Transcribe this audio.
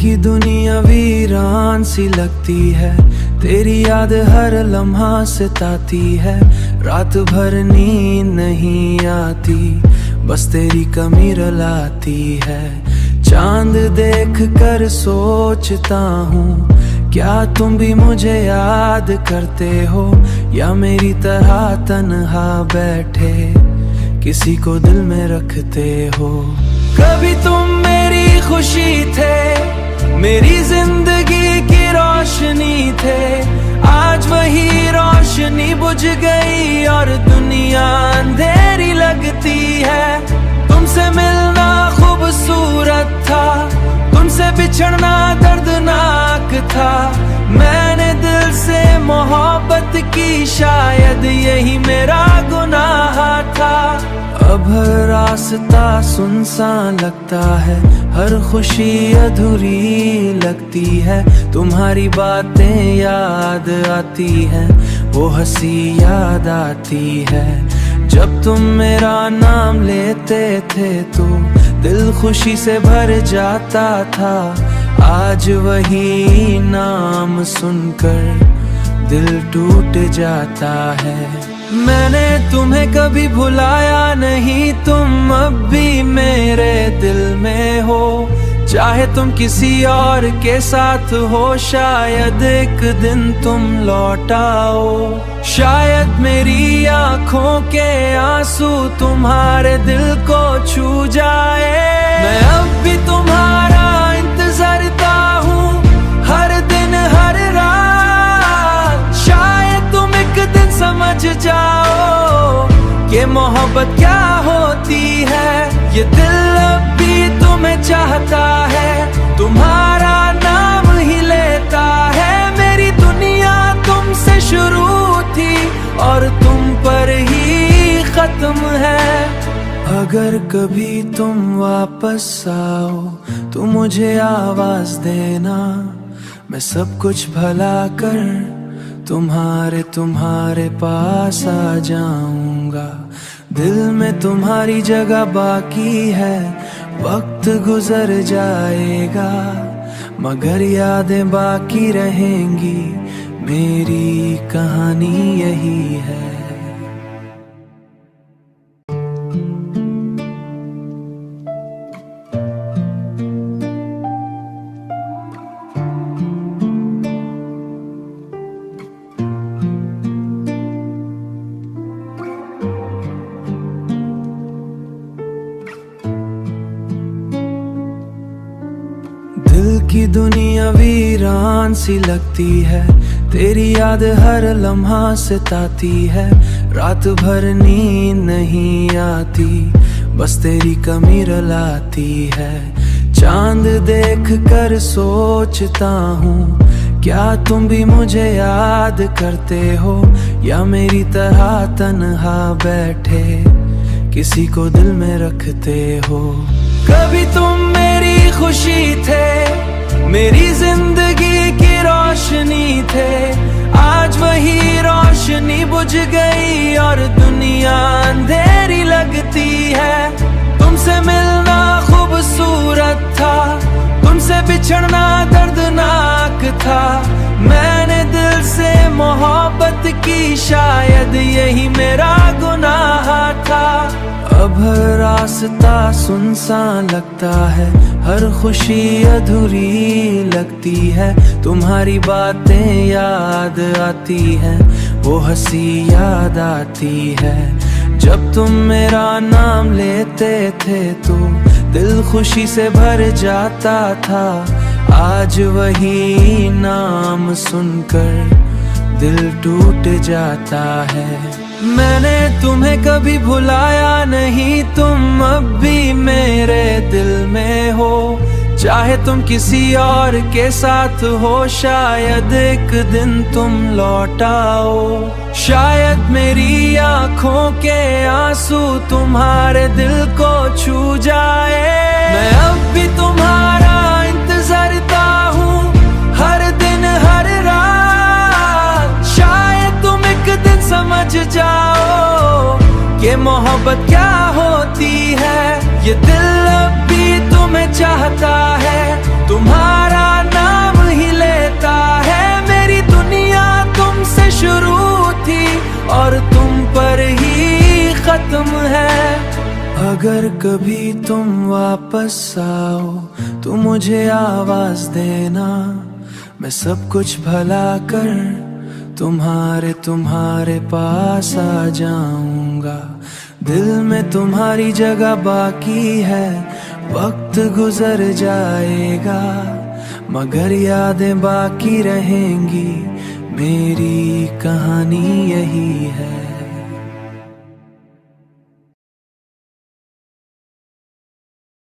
की दुनिया वीरान सी लगती है, तेरी याद हर लम्हा सताती है। रात भर नींद नहीं आती, बस तेरी कमी रुलाती है। चांद देख कर सोचता हूँ, क्या तुम भी मुझे याद करते हो, या मेरी तरह तन्हा बैठे किसी को दिल में रखते हो। कभी तुम मेरी खुशी थे, मेरी जिंदगी की रोशनी थे। आज वही रोशनी बुझ गई और दुनिया अंधेरी लगती है। तुमसे मिलना खूबसूरत था, तुमसे बिछड़ना दर्दनाक था। मैंने दिल से मोहब्बत की, शायद यही मेरा गुनाह था। अब हर रास्ता सुनसान लगता है, हर खुशी अधूरी लगती है। तुम्हारी बातें याद आती हैं, वो हंसी याद आती है। जब तुम मेरा नाम लेते थे तो दिल खुशी से भर जाता था। आज वही नाम सुनकर दिल टूट जाता है। मैंने तुम्हें कभी भुलाया नहीं, तुम अब भी मेरे दिल में हो। चाहे तुम किसी और के साथ हो, शायद एक दिन तुम लौट आओ। शायद मेरी आँखों के आंसू तुम्हारे दिल को छू जाए। मैं अब भी तुम्हारा इंतज़ारता हूँ, हर दिन हर रात। शायद तुम एक दिन समझ जाओ कि मोहब्बत क्या होती है। ये दिल अब भी तुम्हें चाहता है, तुम्हारा नाम ही लेता है। मेरी दुनिया तुमसे शुरू थी और तुम पर ही खत्म है। अगर कभी तुम वापस आओ तो मुझे आवाज देना, मैं सब कुछ भला कर तुम्हारे पास आ जाऊंगा। दिल में तुम्हारी जगह बाकी है, वक्त गुजर जाएगा मगर यादें बाकी रहेंगी। मेरी कहानी यही है। दिल की दुनिया वीरान सी लगती है, तेरी याद हर लम्हा सताती है। रात भर नींद नहीं आती, बस तेरी कमी रुलाती है। चांद देख कर सोचता हूँ, क्या तुम भी मुझे याद करते हो, या मेरी तरह तन्हा बैठे किसी को दिल में रखते हो। कभी तुम मेरी खुशी थे, मेरी जिंदगी की रोशनी थे। आज वही रोशनी बुझ गई और दुनिया अंधेरी लगती है। तुमसे मिलना खूबसूरत था, तुमसे बिछड़ना दर्दनाक था। मैंने दिल से मोहब्बत की, शायद यही मेरा गुनाह था। अब हर रास्ता सुनसान लगता है, हर खुशी अधूरी लगती है। तुम्हारी बातें याद आती हैं, वो हंसी याद आती है। जब तुम मेरा नाम लेते थे तो दिल खुशी से भर जाता था। आज वही नाम सुनकर दिल टूट जाता है। मैंने तुम्हें कभी भुलाया नहीं, तुम अब भी मेरे दिल में हो। चाहे तुम किसी और के साथ हो, शायद एक दिन तुम लौट आओ। शायद मेरी आँखों के आंसू तुम्हारे दिल को छू जाए। मैं अब भी तुम्हारा इंतज़ारता हूँ, हर दिन हर रात। शायद तुम एक दिन समझ जाओ कि मोहब्बत क्या होती है। ये दिल अब भी तुम मैं चाहता है तुम्हारा नाम ही लेता है। मेरी दुनिया तुमसे शुरू थी और तुम पर ही खत्म है। अगर कभी तुम वापस आओ तो मुझे आवाज देना, मैं सब कुछ भला कर तुम्हारे पास आ जाऊंगा। दिल में तुम्हारी जगह बाकी है, वक्त गुजर जाएगा मगर यादें बाकी रहेंगी, मेरी कहानी यही है।